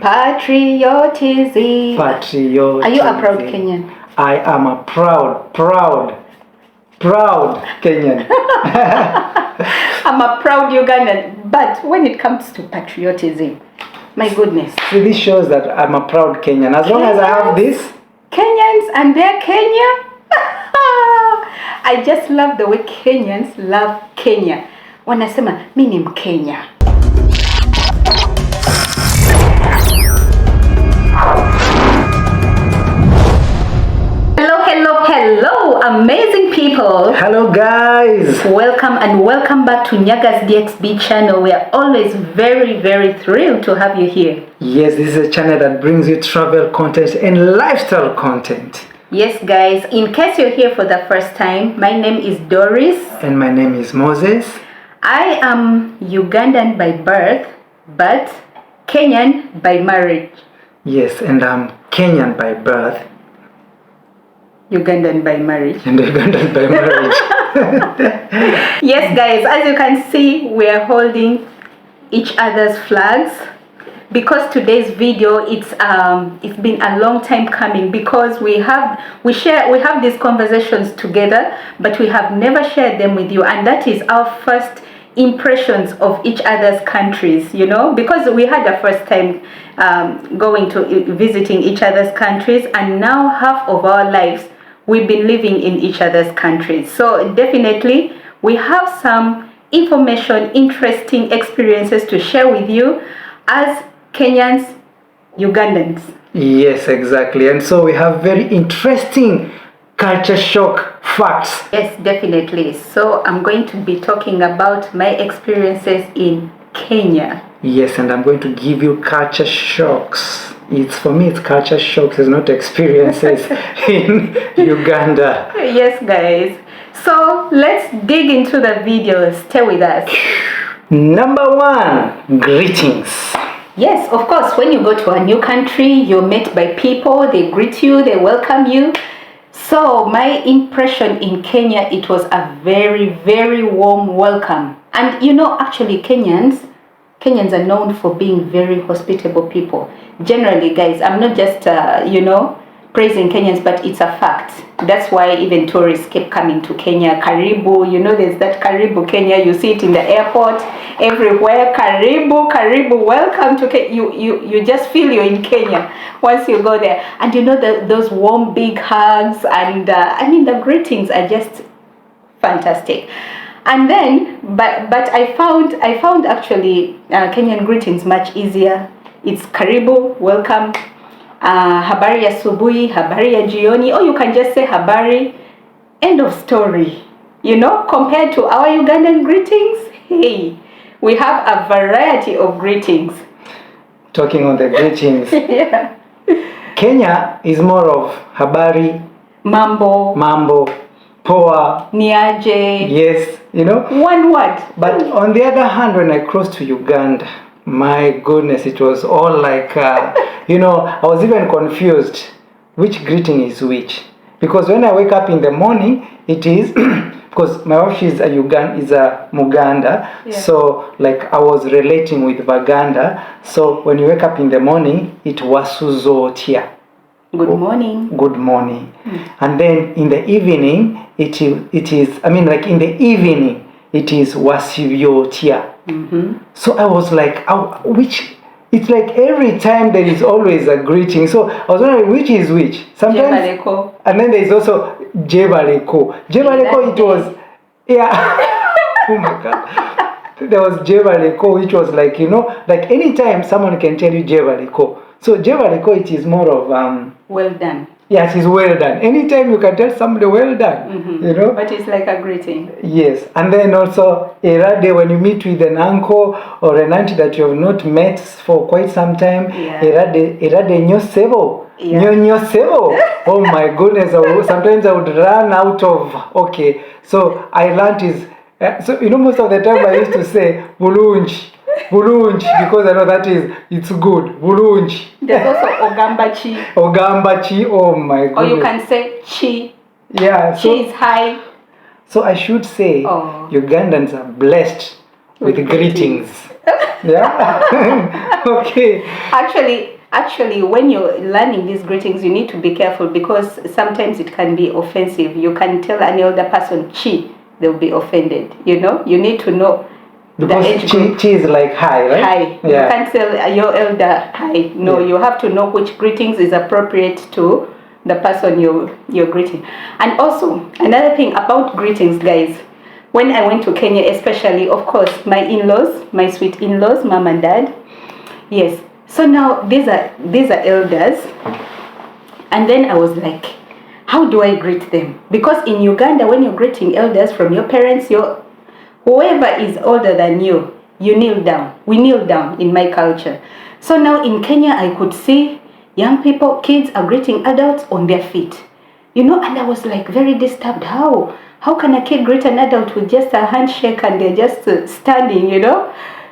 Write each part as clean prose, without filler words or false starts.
Patriotism. Patriotism. Are you a proud Kenyan? I am a proud Kenyan. I'm a proud Ugandan. But when it comes to patriotism, my goodness. See, this shows that I'm a proud Kenyan. As long as I have this. Kenyans and their Kenya. I just love the way Kenyans love Kenya. Wanasema, mimi ni Mkenya. Hello, amazing people. Hello, guys. Welcome back to Nyaga's DXB channel. We are always very thrilled to have you here. Yes, this is a channel that brings you travel content and lifestyle content. Yes, guys. In case you're here for the first time, my name is Doris. And my name is Moses. I am Ugandan by birth, but Kenyan by marriage. Yes, and I'm Kenyan by birth. Ugandan by marriage. And Ugandan by marriage. Yes, guys, as you can see, we are holding each other's flags because today's video it's been a long time coming because we have these conversations together, but we have never shared them with you, and that is our first impressions of each other's countries, you know, because we had a first time visiting each other's countries, and now half of our lives we've been living in each other's countries. So definitely we have some information, interesting experiences to share with you as Kenyans, Ugandans. Yes, exactly. And so we have very interesting culture shock facts. Yes, definitely. So I'm going to be talking about my experiences in Kenya. Yes, and I'm going to give you culture shocks. For me, it's culture shocks, it's not experiences in Uganda. Yes, guys. So let's dig into the video. Stay with us. Number 1, greetings. Yes, of course, when you go to a new country, you're met by people, they greet you, they welcome you. So my impression in Kenya, it was a very warm welcome. And you know, actually Kenyans are known for being very hospitable people. Generally, guys, I'm not just, praising Kenyans, but it's a fact. That's why even tourists keep coming to Kenya. Karibu, you know, there's that Karibu Kenya. You see it in the airport, everywhere. Karibu, welcome to Kenya. You just feel you're in Kenya once you go there. And you know, those warm, big hugs, and the greetings are just fantastic. And then, but I found actually Kenyan greetings much easier. It's karibu, welcome, habari ya asubuhi, habari ya jioni, or you can just say habari, end of story. You know, compared to our Ugandan greetings, hey, we have a variety of greetings. Talking on the greetings, yeah. Kenya is more of habari, mambo, poa, niaje. Yes, you know, one word. But on the other hand, when I crossed to Uganda, my goodness, it was all like, I was even confused which greeting is which. Because when I wake up in the morning, it is, because my wife is a Muganda, yeah. So like I was relating with Baganda. So when you wake up in the morning, it was Suzotia. Good morning. Good morning. And then in the evening, it is Wasivyotia. So I was like, it's like every time there is always a greeting. So I was wondering which is which. Sometimes, Jebaleko. And then there is also Jebaleko. Jebaleko, it was, yeah. Oh my God. There was Jebaleko, which was like, like anytime someone can tell you Jebaleko. So Jebaleko, it is more of well done. Yes, it's well done. Anytime you can tell somebody well done, But it's like a greeting. Yes, and then also Erade, when you meet with an uncle or an auntie that you have not met for quite some time, yeah. Erade nyosebo. Yeah. Nyosebo. Oh my goodness! Sometimes I would run out of. Okay, so I learned is most of the time I used to say bulunji, because I know it's good. Bulunji. There's also ogambachi. Oh my goodness. Or you can say chi. Yeah. Chi is high. So I should say Ugandans are blessed with greetings. Yeah. Okay. Actually, when you're learning these greetings, you need to be careful because sometimes it can be offensive. You can tell an elder person chi, they'll be offended. You need to know the age Because group. chi is like hi, right? Hi. Yeah. You can't tell your elder hi. No, Yeah. you have to know which greetings is appropriate to the person you're greeting. And also another thing about greetings, guys. When I went to Kenya, especially, of course, my in-laws, my sweet in-laws, mom and dad. Yes. So now these are elders, and then I was like, how do I greet them? Because in Uganda, when you're greeting elders from your parents, whoever is older than you, you kneel down. We kneel down in my culture. So now in Kenya, I could see young people, kids are greeting adults on their feet. And I was like very disturbed. How can a kid greet an adult with just a handshake and they're just standing?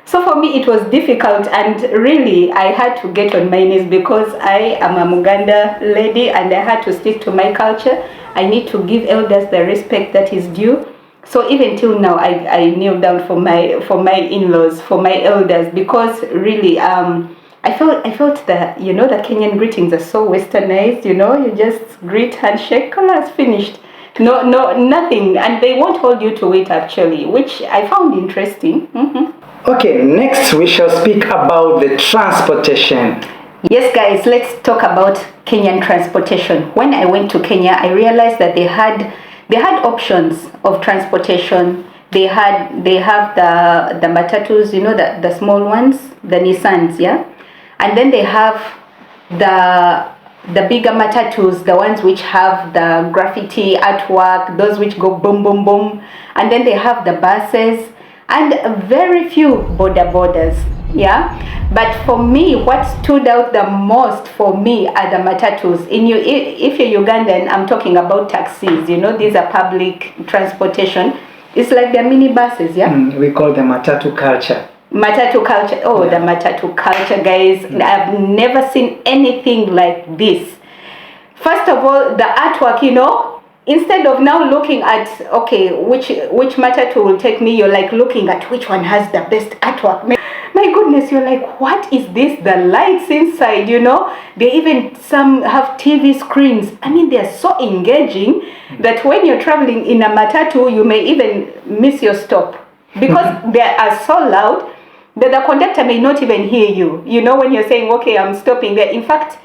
So for me, it was difficult, and really, I had to get on my knees because I am a Muganda lady and I had to stick to my culture. I need to give elders the respect that is due. So even till now, I kneel down for my in-laws, for my elders, because really, I felt that the Kenyan greetings are so westernized. You just greet, handshake, class, finished. No, nothing, and they won't hold you to it actually, which I found interesting. Mm-hmm. Okay, next we shall speak about the transportation. Yes, guys, let's talk about Kenyan transportation. When I went to Kenya, I realized that they had options of transportation. They have the matatus, the small ones, the Nissans, yeah, and then they have the bigger matatus, the ones which have the graffiti artwork, those which go boom boom boom, and then they have the buses and very few borders, yeah. But for me, what stood out the most for me are the matatus. If you're Ugandan, I'm talking about taxis. These are public transportation. It's like the mini buses, yeah. We call them matatu culture. Matatu culture. Oh, yeah. The matatu culture, guys. I've never seen anything like this. First of all, the artwork, instead of now looking at, okay, which matatu will take me, you're like looking at which one has the best artwork. My goodness, you're like, what is this? The lights inside, They even, some have TV screens. I mean, they're so engaging that when you're traveling in a matatu, you may even miss your stop because they are so loud that the conductor may not even hear you. When you're saying, okay, I'm stopping there. In fact,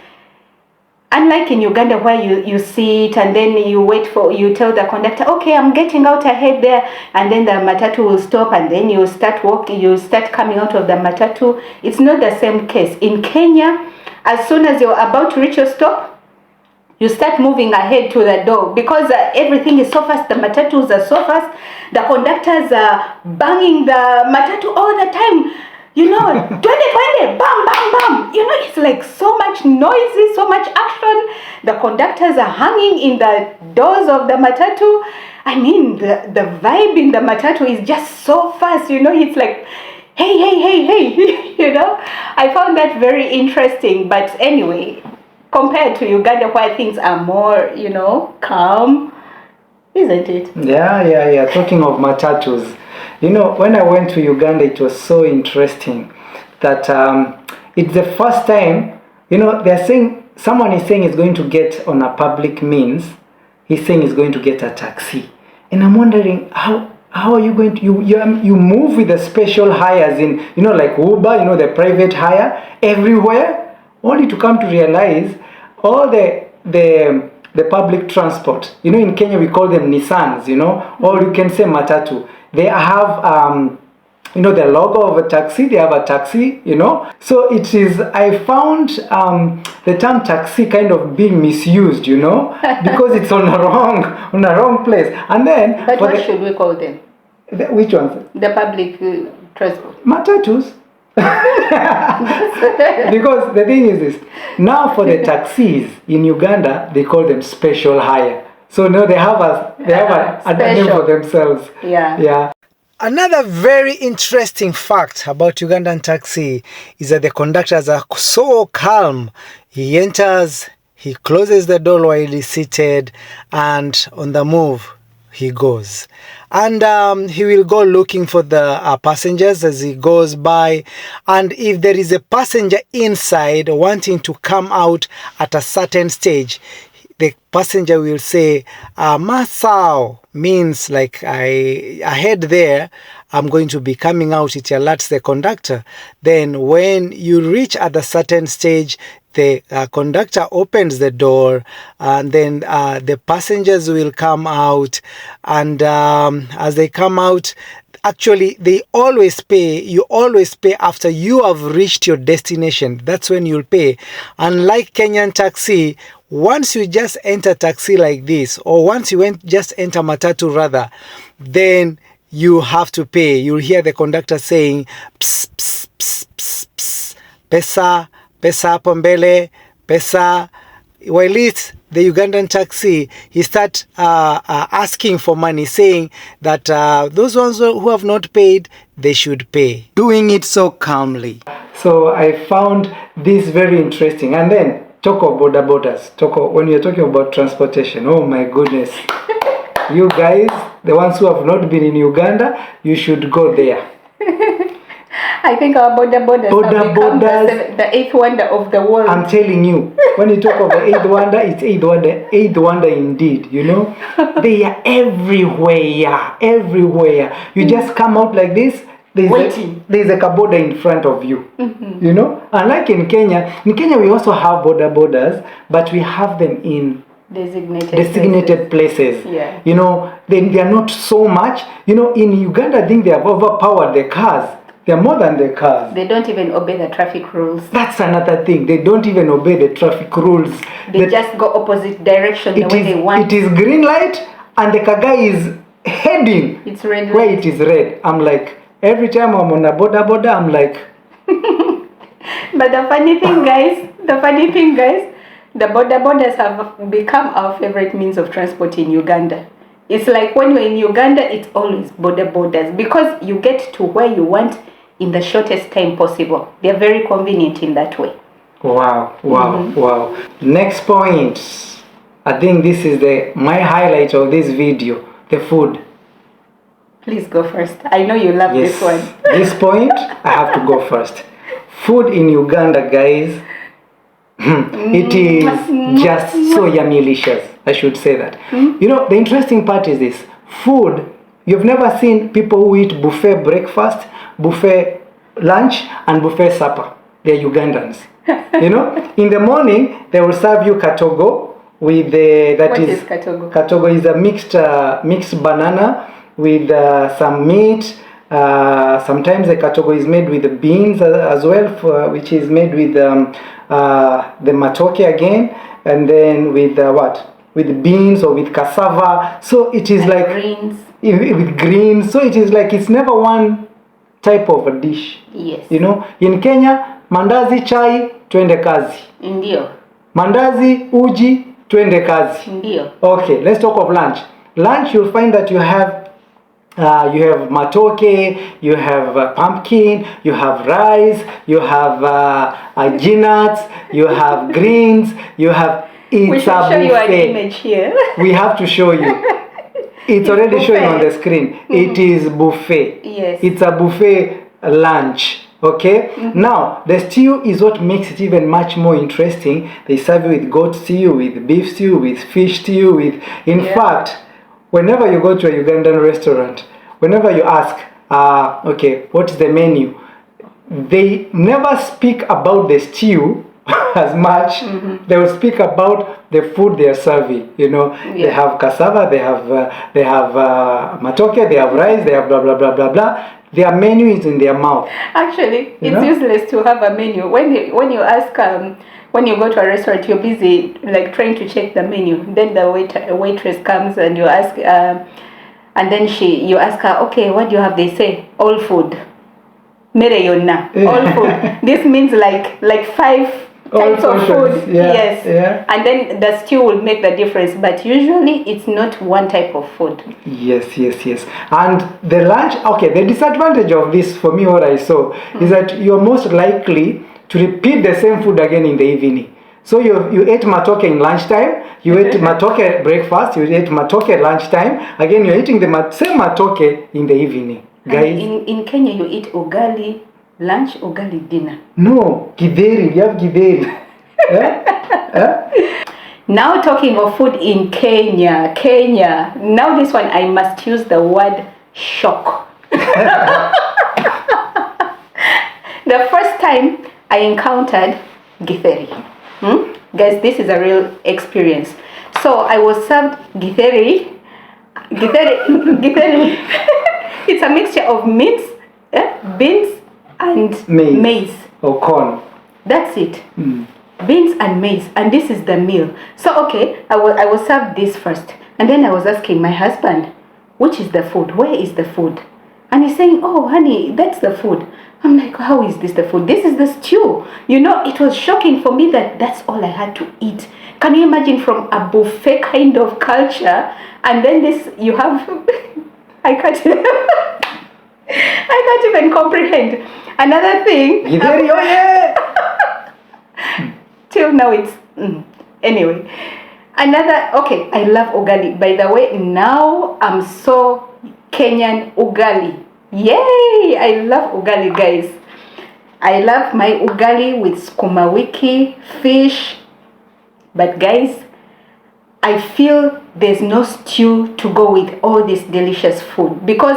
unlike in Uganda where you sit and then you tell the conductor, okay, I'm getting out ahead there, and then the matatu will stop and then you start walking, you start coming out of the matatu. It's not the same case. In Kenya, as soon as you're about to reach your stop, you start moving ahead to the door because everything is so fast. The matatus are so fast. The conductors are banging the matatu all the time. Twende, bam, bam, bam. It's like so much noisy, so much action. The conductors are hanging in the doors of the matatu. I mean, the vibe in the matatu is just so fast. It's like, hey, hey, hey, hey. I found that very interesting. But anyway, compared to Uganda where things are more, calm, isn't it? Yeah. Talking of matatus, when I went to Uganda, it was so interesting that it's the first time, they're saying, someone is saying is going to get on a public means, he's saying he's going to get a taxi. And I'm wondering, how are you going to, you move with the special hires in, like Uber, the private hire everywhere, only to come to realize all the public transport, in Kenya we call them Nissans, or you can say matatu. They have, the logo of a taxi. They have a taxi, So it is, I found the term taxi kind of being misused, because it's on a wrong place. And then, but what should we call them? Which ones? The public transport. Matatus. Because the thing is this, now for the taxis in Uganda, they call them special hire. So now they have a name for themselves. Yeah. Another very interesting fact about Ugandan taxi is that the conductors are so calm. He enters, he closes the door while he's seated, and on the move, he goes. And he will go looking for the passengers as he goes by. And if there is a passenger inside wanting to come out at a certain stage, the passenger will say, Masao, means like ahead there, I'm going to be coming out. It alerts the conductor. Then when you reach at a certain stage, the conductor opens the door, and then the passengers will come out. And as they come out, actually, they always pay. You always pay after you have reached your destination. That's when you'll pay. Unlike Kenyan taxi, once you just enter taxi like this, or once you just enter matatu rather, then you have to pay. You'll hear the conductor saying, pss, pss, pss, pss, pss, pesa, pesa hapo mbele, pesa. While it's the Ugandan taxi, he start asking for money, saying that those ones who have not paid, they should pay. Doing it so calmly. So I found this very interesting. And then talk of border borders. When you're talking about transportation, oh my goodness. You guys, the ones who have not been in Uganda, you should go there. I think our borders have become the eighth wonder of the world. I'm telling you, when you talk of the eighth wonder, it's eighth wonder indeed, you know. They are everywhere. You just come out like this, there's a border in front of you, you know. Unlike in Kenya we also have borders, but we have them in designated places. Yeah. You know, they are not so much. You know, in Uganda, I think they have overpowered the cars. They are more than the cars. They don't even obey the traffic rules. That's another thing. They don't even obey the traffic rules. They just go opposite direction the way they want. It is green light and the car guy is heading it's red light. Where it is red. I'm like, every time I'm on a border, I'm like... But the funny thing, guys, the borders have become our favorite means of transport in Uganda. It's like when you're in Uganda, it's always borders because you get to where you want in the shortest time possible. They're very convenient in that way. Wow. Next point. I think this is my highlight of this video, the food. Please go first. I know you love this one. This point, I have to go first. Food in Uganda, guys, it is just so yummy-licious. I should say that. You know, the interesting part is this. Food, you've never seen people who eat buffet breakfast, buffet lunch, and buffet supper. They're Ugandans. You know, in the morning, they will serve you katogo with What is katogo? Katogo is a mixed banana with some meat. Sometimes the katogo is made with the beans as well, which is made with the matoke again, and then with with beans or with cassava. So it is like greens. With greens. So it is like it's never one type of a dish. Yes. You know, in Kenya, mandazi chai twende kazi. Ndio. Mandazi uji twende kazi. Ndio. Okay, let's talk of lunch. Lunch, you'll find that you have matoke, you have pumpkin, you have rice, you have nuts, you have greens, you have... We should show you an image here. We have to show you. It's already showing on the screen. It is buffet. Yes. It's a buffet lunch. Okay? Now, the stew is what makes it even much more interesting. They serve you with goat stew, with beef stew, with fish stew, with... In fact, whenever you go to a Ugandan restaurant, whenever you ask, okay, what's the menu? They never speak about the stew as much. They will speak about the food they are serving. You know, they have cassava, they have matoke, they have rice, they have blah blah blah blah blah. Their menu is in their mouth. Actually, it's useless to have a menu. When you ask, when you go to a restaurant, you're busy like trying to check the menu. Then the waitress comes and you ask, and then you ask her, okay, what do you have? They say all food. Mereyona, all food. This means like 5 types of food. Yes. Yeah. And then the stew will make the difference, but usually it's not one type of food. Yes. And the lunch, okay, the disadvantage of this for me, what I saw is that you're most likely to repeat the same food again in the evening. So you ate matoke in lunchtime, you ate matoke breakfast, you ate matoke lunchtime, again you're eating the same matoke in the evening. Guys. In Kenya, you eat ugali lunch, ugali dinner. No, githeri, you have githeri. Now talking of food in Kenya, now this one I must use the word shock. The first time I encountered githeri. Guys, this is a real experience. So I was served githeri. Githeri. It's a mixture of meat, beans, and maize. Or corn. That's it. Beans and maize, and this is the meal. So okay, I was served this first, and then I was asking my husband, which is the food? Where is the food? And he's saying, oh honey, that's the food. I'm like, how is this the food? This is the stew. You know, it was shocking for me that that's all I had to eat. Can you imagine, from a buffet kind of culture, and then this you have I can't even comprehend. Another thing. Till now it's anyway. Okay, I love ugali. By the way, now I'm so Kenyan ugali. Yay! I love ugali, guys. I love my ugali with sukuma wiki, fish. But guys, I feel there's no stew to go with all this delicious food, because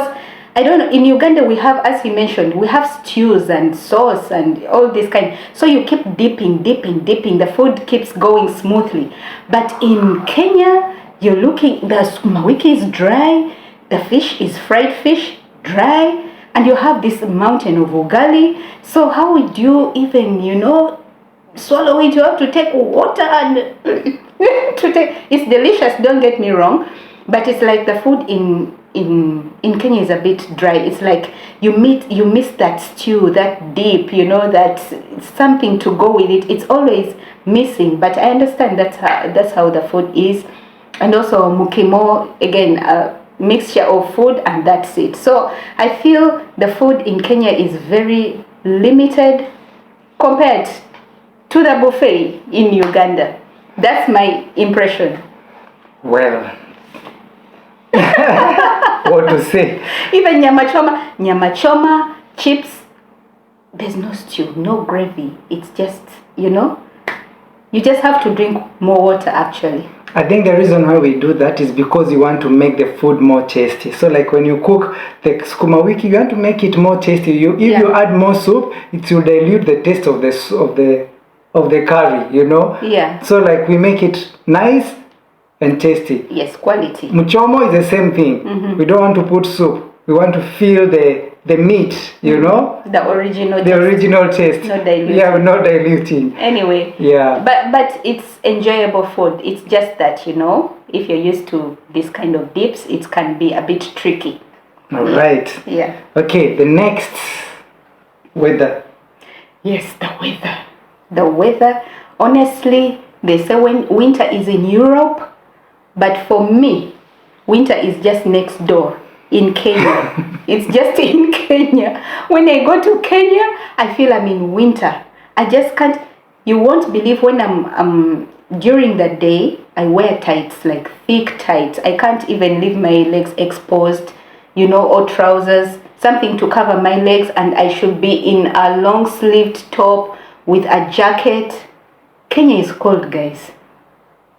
I don't know, in Uganda we have, as he mentioned, we have stews and sauce and all this kind. So you keep dipping. The food keeps going smoothly. But in Kenya, you're looking, the sukuma wiki is dry, the fish is fried fish, dry, and you have this mountain of ugali. So how would you even, swallow it? You have to take water and it's delicious, don't get me wrong, but it's like the food in Kenya is a bit dry. It's like you miss that stew, that dip, that something to go with it. It's always missing. But I understand that's how the food is. And also mukimo, again, a mixture of food, and that's it. So I feel the food in Kenya is very limited compared to the buffet in Uganda. That's my impression. Well, what to say? Even nyama choma, chips, there's no stew, no gravy. It's just, you just have to drink more water actually. I think the reason why we do that is because you want to make the food more tasty. So like when you cook the sukuma wiki, you want to make it more tasty. If you add more soup, it will dilute the taste of the curry, Yeah. So like we make it nice and tasty. Yes, quality. Muchomo is the same thing. We don't want to put soup. We want to feel the meat, The original the original taste. No diluting. Yeah, not diluting. Anyway. Yeah. But it's enjoyable food. It's just that, if you're used to this kind of dips, it can be a bit tricky. All right. Yeah. Okay, the next weather. Yes, the weather. The weather, honestly, they say when winter is in Europe, but for me, winter is just next door in Kenya. It's just in Kenya. When I go to Kenya, I feel I'm in winter. I just can't. You won't believe when I'm during the day, I wear tights, like thick tights. I can't even leave my legs exposed, or trousers, something to cover my legs, and I should be in a long-sleeved top with a jacket. Kenya is cold, guys.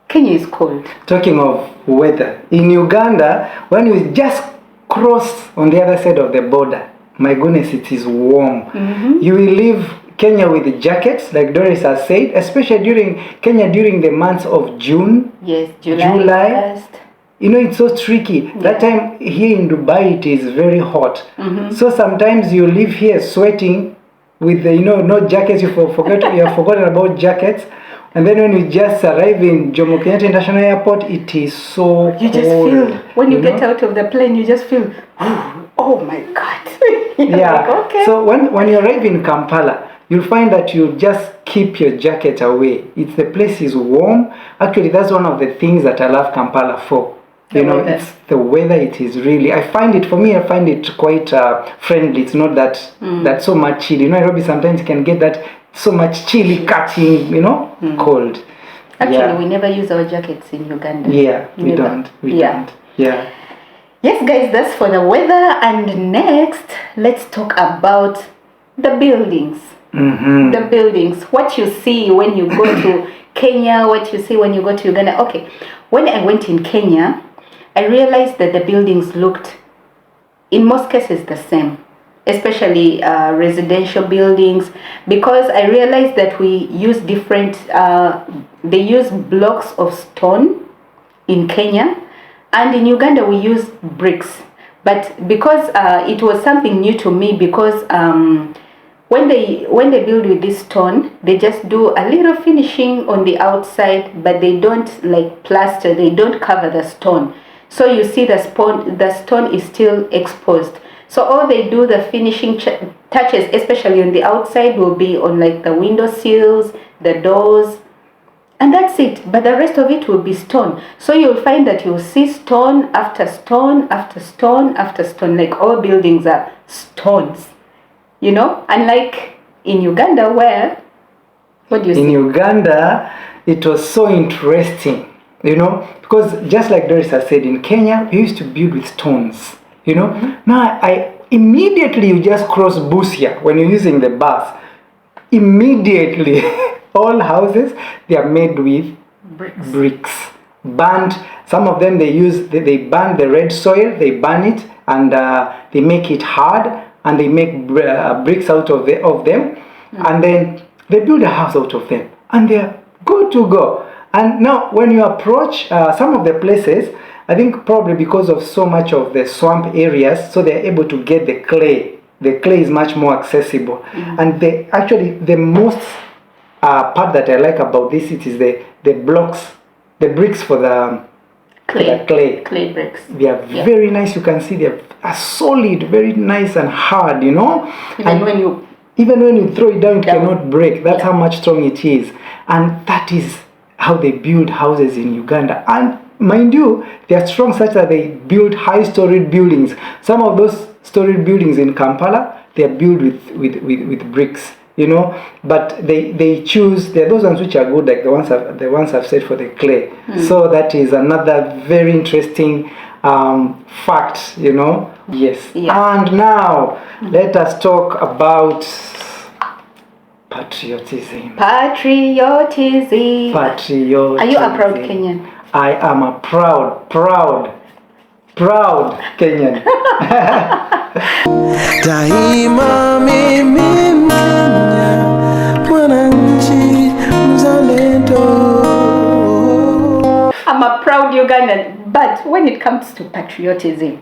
Kenya is cold. Talking of weather, in Uganda, when you just cross on the other side of the border, my goodness, it is warm. You will leave Kenya with jackets, like Doris has said, especially during the months of June. Yes, July. August. It's so tricky. Yeah. That time here in Dubai, it is very hot. So sometimes you live here sweating with the, no jackets. You have forgotten about jackets. And then when you just arrive in Jomo Kenyatta International Airport, it is so cold. You just feel, when you get out of the plane, you just feel, oh my God. Yeah. Like, okay. So when you arrive in Kampala, you'll find that you just keep your jacket away. The place is warm. Actually, that's one of the things that I love Kampala for. It's the weather. It is really, I find it quite friendly. It's not that so much chill. Nairobi sometimes you can get that so much chili catching, cold. Actually, we never use our jackets in Uganda. Yeah, we don't. We don't. Yeah. Yes, guys, that's for the weather. And next, let's talk about the buildings. Mm-hmm. The buildings. What you see when you go to Kenya, what you see when you go to Uganda. Okay, when I went in Kenya, I realized that the buildings looked, in most cases, the same. Especially residential buildings, because I realized that we use different, they use blocks of stone in Kenya, and in Uganda we use bricks. But because it was something new to me, because when they build with this stone, they just do a little finishing on the outside, but they don't like plaster, they don't cover the stone. So you see the stone is still exposed. So all they do, the finishing touches, especially on the outside, will be on like the window sills, the doors, and that's it. But the rest of it will be stone. So you'll find that you'll see stone after stone after stone after stone. Like all buildings are stones, Unlike in Uganda, where, what do you see? In Uganda, it was so interesting, because just like Doris has said, in Kenya, we used to build with stones. Now immediately you just cross Busia when you're using the bus. Immediately, all houses, they are made with bricks. Burnt. Some of them they burn the red soil, they burn it, and they make it hard, and they make bricks out of them, and then they build a house out of them, and they're good to go. And now when you approach some of the places, I think probably because of so much of the swamp areas, so they're able to get the clay. The clay is much more accessible. And the most part that I like about this, it is the blocks, the bricks for the clay. Clay bricks. They are very nice. You can see they are solid, very nice and hard, Even when you throw it down, it cannot break. That's how much strong it is. And that is how they build houses in Uganda. And mind you, they are strong such that they build high-storied buildings. Some of those storied buildings in Kampala, they are built with bricks, But they choose, they're those ones which are good, like the ones I've said for the clay. So that is another very interesting fact, Yes. Yeah. And now let us talk about patriotism. Patriotism. Are you a proud Kenyan? I am a proud Kenyan. Daima mimi Mkenya, mwananchi mzalendo. I'm a proud Ugandan, but when it comes to patriotism,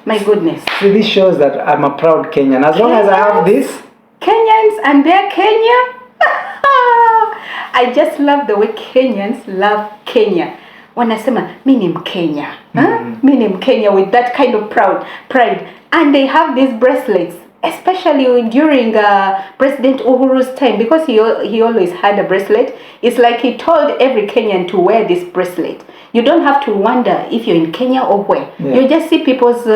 my goodness. So this shows that I'm a proud Kenyan. As long as I have this. Kenyans and their Kenya. I just love the way Kenyans love Kenya. Wanasema mimi ni Mkenya, mimi ni Mkenya, with that kind of pride, and they have these bracelets, especially during President Uhuru's time, because he always had a bracelet. It's like he told every Kenyan to wear this bracelet. You don't have to wonder if you're in Kenya or where. Yeah. You just see people's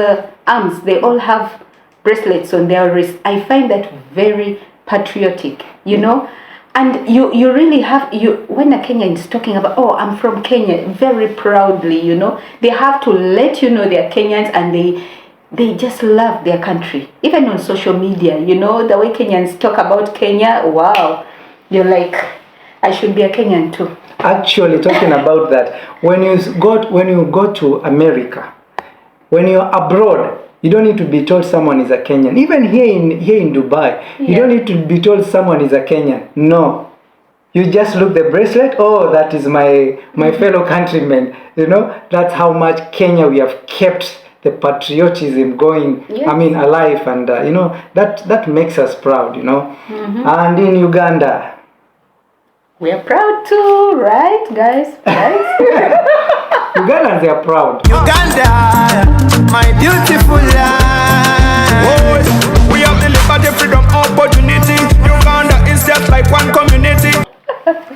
arms; they all have bracelets on their wrists. I find that very patriotic, And you really have, when a Kenyan is talking about, oh, I'm from Kenya, very proudly, they have to let you know they're Kenyans, and they just love their country. Even on social media, the way Kenyans talk about Kenya, wow, you're like, I should be a Kenyan too. Actually, talking about that, when you go to America, when you're abroad, you don't need to be told someone is a Kenyan. Even here in Dubai, you don't need to be told someone is a Kenyan. No. You just look the bracelet, oh, that is my fellow countrymen. That's how much Kenya we have kept the patriotism going, alive, and that makes us proud, And in Uganda, we are proud too, right, guys? Right? Ugandans are proud. Uganda, my beautiful land. Oh, we have the liberty, freedom, opportunity. Uganda is just like one community.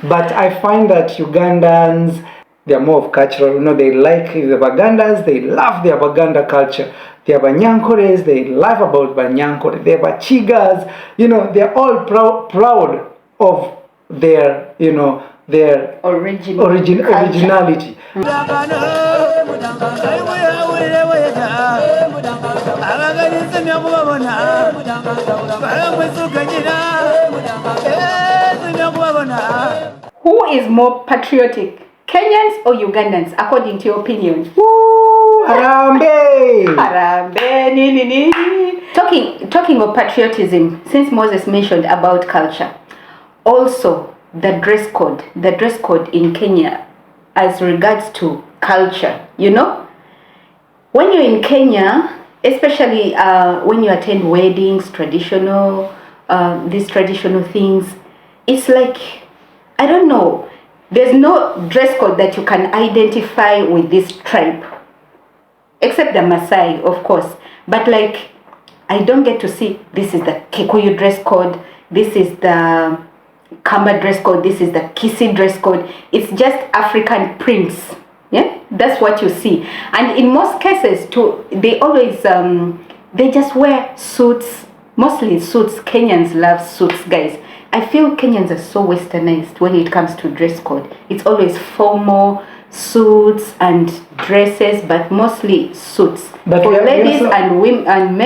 But I find that Ugandans, they are more of cultural. They like the Bagandas. They love their Baganda culture. They have Banyankores. They laugh about Banyankore. They have Chigas. They're all proud of their, their originality. Who is more patriotic, Kenyans or Ugandans, according to your opinion? Woo! Harambe! Harambe, ni. Talking of patriotism, since Moses mentioned about culture, also the dress code in Kenya as regards to culture, when you're in Kenya, especially when you attend weddings, these traditional things, it's like, I don't know, there's no dress code that you can identify with this tribe, except the Maasai, of course. But like, I don't get to see, this is the Kikuyu dress code, this is the Kamba dress code, this is the Kisi dress code. It's just African prints. Yeah, that's what you see. And in most cases too, they always they just wear suits, mostly suits. Kenyans love suits, guys. I feel Kenyans are so westernized when it comes to dress code. It's always formal suits and dresses, but mostly suits. But for ladies and women and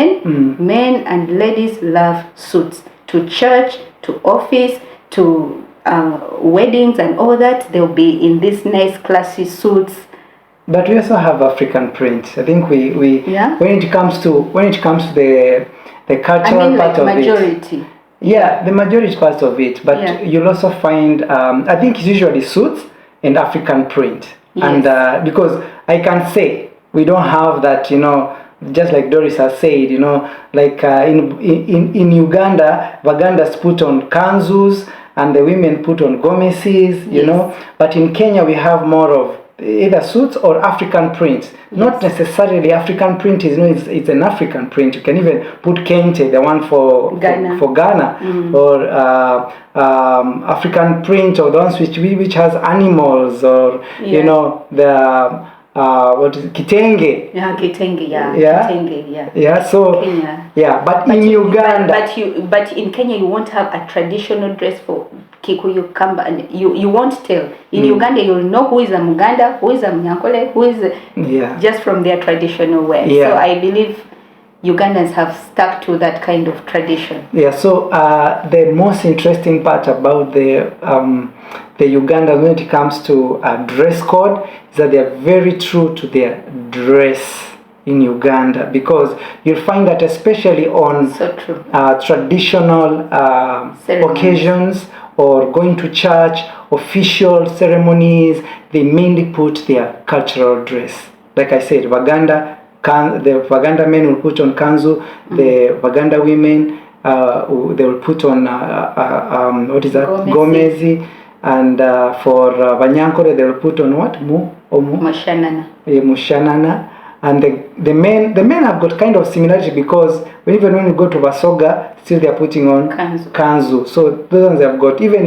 men and ladies love suits. To church, to office, to weddings and all that, they'll be in these nice classy suits. But we also have African print. I think we when it comes to the cultural part of majority. It. Yeah, the majority part of it. But you'll also find I think it's usually suits and African print. Yes. And because I can say we don't have that, just like Doris has said, like in Uganda, Wagandas put on kanzus and the women put on gomeses, but in Kenya we have more of either suits or African prints. Not necessarily African print is, it's an African print. You can even put kente, the one for Ghana, or African print, or the ones which has animals, or the what is it? Kitenge. Kitenge, so Kenya. But in Uganda, but in Kenya you won't have a traditional dress for Kikuyu, Kamba, and you won't tell. In Uganda you'll know who is a Muganda, who is a Mnyankole, who is just from their traditional wear. So I believe Ugandans have stuck to that kind of tradition. So the most interesting part about the Ugandans when it comes to dress code is that they are very true to their dress in Uganda, because you'll find that especially on traditional occasions or going to church, official ceremonies, they mainly put their cultural dress. Like I said, the Waganda men will put on kanzu, the Waganda women they will put on what is that? Gomezi. And for Banyankore they will put on what? Mushanana. Mushanana. And the men have got kind of similarity, because even when you go to Basoga, still they are putting on kanzu. So those ones they have got. Even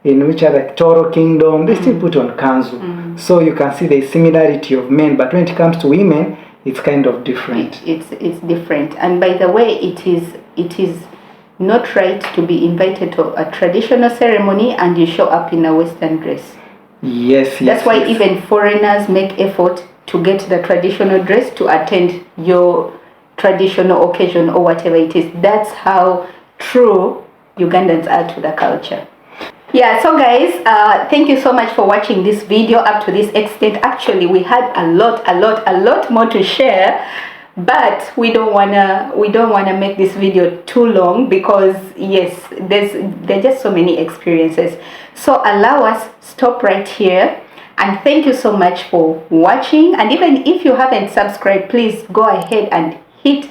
in which other Toro Kingdom, they still put on kanzu. So you can see the similarity of men, but when it comes to women, it's kind of different. It's different. And by the way, it is not right to be invited to a traditional ceremony and you show up in a Western dress. Yes. That's why even foreigners make effort to get the traditional dress to attend your traditional occasion or whatever it is. That's how true Ugandans are to the culture. So guys, thank you so much for watching this video up to this extent. Actually, we had a lot more to share, but we don't wanna make this video too long, because yes, there's just so many experiences. So allow us stop right here, and thank you so much for watching. And even if you haven't subscribed, please go ahead and hit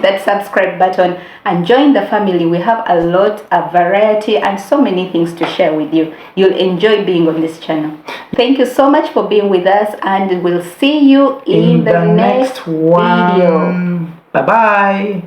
that subscribe button and join the family. We have a variety and so many things to share with you. You'll enjoy being on this channel. Thank you so much for being with us, and we'll see you in the next video. Bye bye.